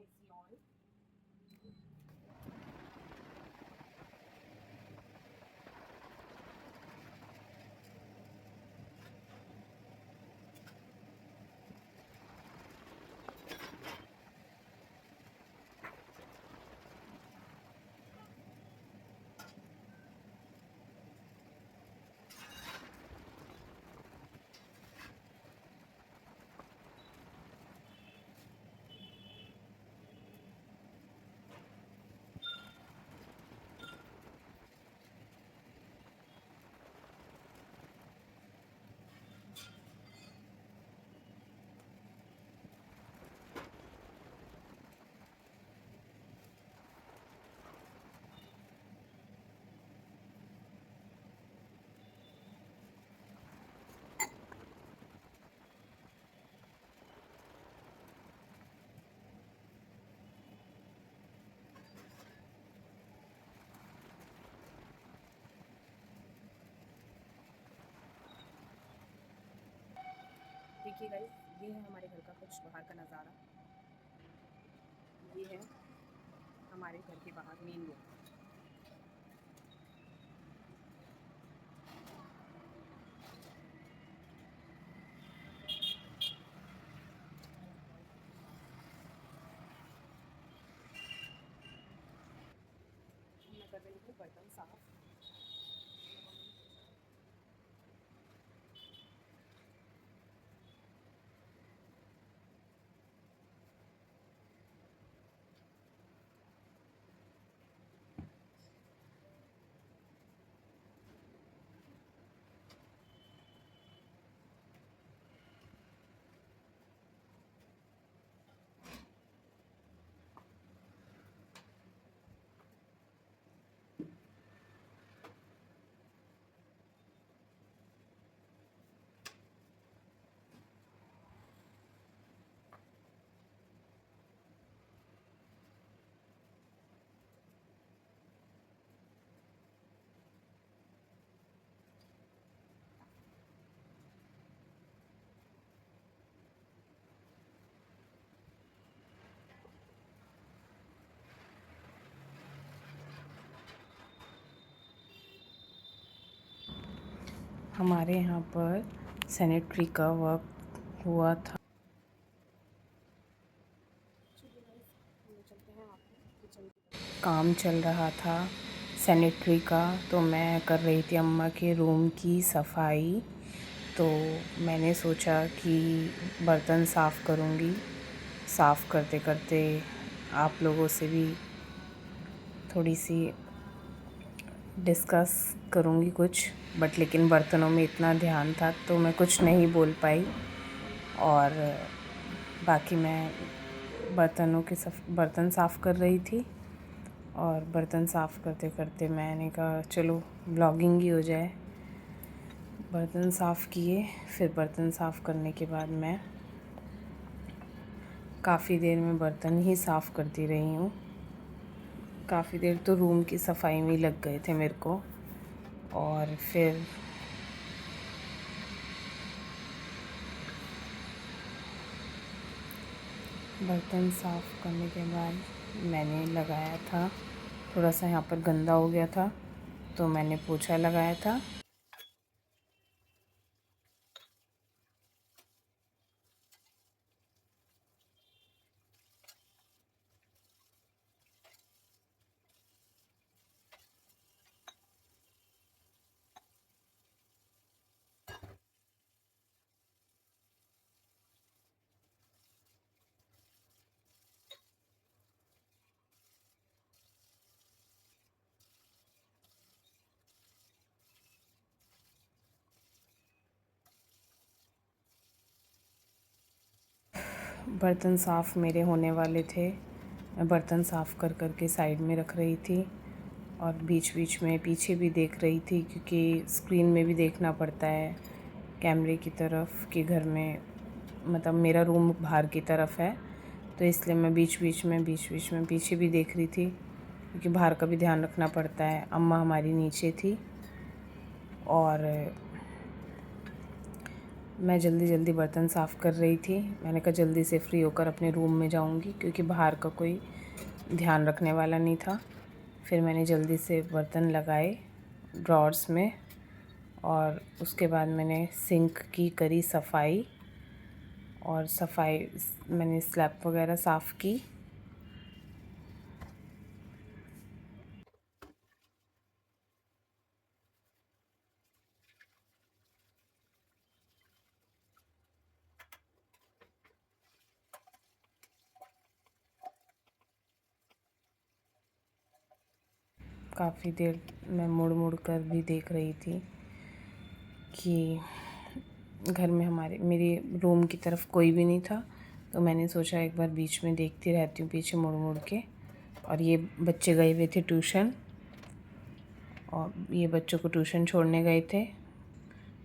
AC on. देखिए guys, ये है हमारे घर का कुछ बाहर का नज़ारा। ये है हमारे घर के बाहर मेन रोड। मैं कर रही हूँ बर्तन साफ। हमारे यहाँ पर सैनिटरी का वर्क हुआ था। काम चल रहा था सैनिटरी का, तो मैं कर रही थी अम्मा के रूम की सफाई। तो मैंने सोचा कि बर्तन साफ़ करूँगी। साफ़ करते करते आप लोगों से भी थोड़ी सी डिस्कस करूँगी कुछ, बट लेकिन बर्तनों में इतना ध्यान था तो मैं कुछ नहीं बोल पाई। और बाकी मैं बर्तन साफ़ कर रही थी, और बर्तन साफ़ करते करते मैंने कहा चलो ब्लॉगिंग ही हो जाए। बर्तन साफ़ किए, फिर बर्तन साफ़ करने के बाद मैं काफ़ी देर में बर्तन ही साफ़ करती रही हूँ। काफ़ी देर तो रूम की सफाई में लग गए थे मेरे को। और फिर बर्तन साफ़ करने के बाद मैंने लगाया था, थोड़ा सा यहाँ पर गंदा हो गया था तो मैंने पोछा लगाया था। बर्तन साफ़ मेरे होने वाले थे। मैं बर्तन साफ़ कर कर के साइड में रख रही थी, और बीच बीच में पीछे भी देख रही थी, क्योंकि स्क्रीन में भी देखना पड़ता है कैमरे की तरफ कि घर में, मतलब मेरा रूम बाहर की तरफ है, तो इसलिए मैं बीच बीच में पीछे भी देख रही थी, क्योंकि बाहर का भी ध्यान रखना पड़ता है। अम्मा हमारी नीचे थी, और मैं जल्दी जल्दी बर्तन साफ़ कर रही थी। मैंने कहा जल्दी से फ्री होकर अपने रूम में जाऊंगी, क्योंकि बाहर का कोई ध्यान रखने वाला नहीं था। फिर मैंने जल्दी से बर्तन लगाए ड्रॉर्स में, और उसके बाद मैंने सिंक की करी सफाई, और मैंने स्लैब वगैरह साफ़ की। काफ़ी देर मैं मुड़ मुड़ कर भी देख रही थी कि घर में मेरे रूम की तरफ कोई भी नहीं था। तो मैंने सोचा एक बार बीच में देखती रहती हूँ पीछे मुड़ मुड़ के। और ये बच्चे गए हुए थे ट्यूशन, और ये बच्चों को ट्यूशन छोड़ने गए थे।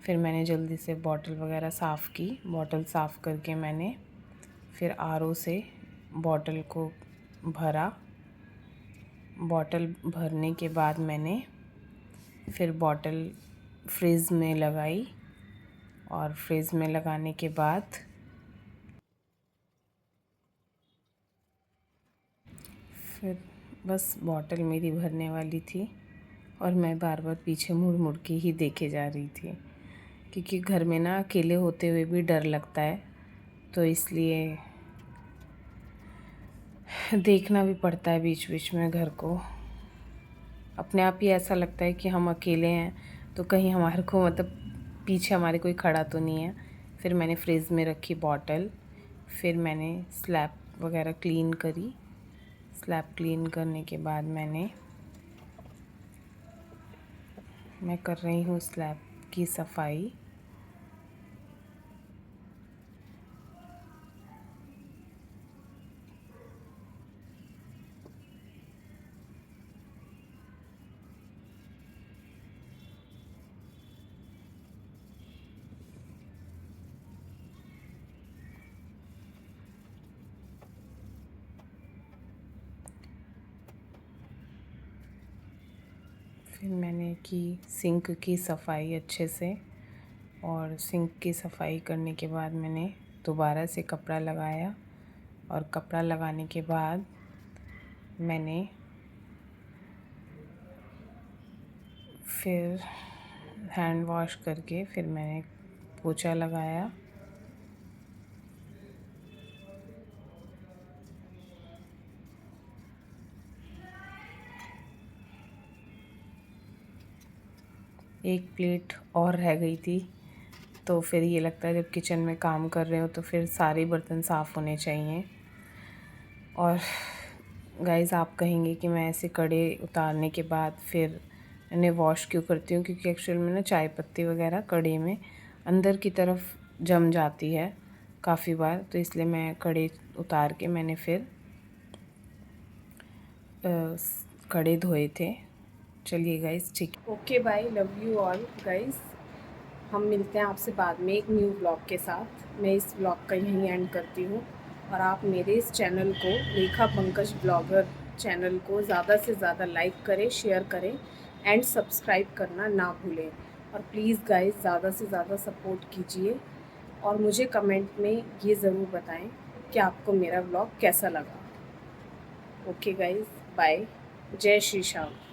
फिर मैंने जल्दी से बॉटल वगैरह साफ़ की। बॉटल साफ़ करके मैंने फिर आरओ से बॉटल को भरा। बॉटल भरने के बाद मैंने फिर बॉटल फ्रिज में लगाई, और फ्रिज में लगाने के बाद फिर बस बॉटल मेरी भरने वाली थी, और मैं बार बार पीछे मुड़ मुड़ के ही देखे जा रही थी, क्योंकि घर में ना अकेले होते हुए भी डर लगता है। तो इसलिए देखना भी पड़ता है बीच बीच में घर को। अपने आप ही ऐसा लगता है कि हम अकेले हैं, तो कहीं हमारे को मतलब पीछे हमारे कोई खड़ा तो नहीं है। फिर मैंने फ्रिज में रखी बॉटल। फिर मैंने स्लैब वगैरह क्लीन करी। स्लैब क्लीन करने के बाद मैं कर रही हूँ स्लैब की सफाई। फिर मैंने की सिंक की सफाई अच्छे से, और सिंक की सफाई करने के बाद मैंने दोबारा से कपड़ा लगाया। और कपड़ा लगाने के बाद मैंने फिर हैंड वॉश करके फिर मैंने पोछा लगाया। एक प्लेट और रह गई थी, तो फिर ये लगता है जब किचन में काम कर रहे हो तो फिर सारे बर्तन साफ़ होने चाहिए। और गाइज़, आप कहेंगे कि मैं ऐसे कड़े उतारने के बाद फिर इन्हें वॉश क्यों करती हूँ, क्योंकि एक्चुअल में ना चाय पत्ती वगैरह कड़े में अंदर की तरफ जम जाती है काफ़ी बार। तो इसलिए मैं कड़े उतार के मैंने फिर कड़े धोए थे। चलिए गाइज़, ठीक, okay bye, love you all guys. हम मिलते हैं आपसे बाद में एक न्यू ब्लॉग के साथ। मैं इस ब्लॉग का यहीं एंड करती हूँ, और आप मेरे इस चैनल को, रेखा पंकज ब्लॉगर चैनल को ज़्यादा से ज़्यादा लाइक करें, शेयर करें एंड सब्सक्राइब करना ना भूलें। और प्लीज़ गाइज़, ज़्यादा से ज़्यादा सपोर्ट कीजिए, और मुझे कमेंट में ये ज़रूर बताएं कि आपको मेरा ब्लॉग कैसा लगा। ओके गाइज़, बाय, जय श्री श्याम।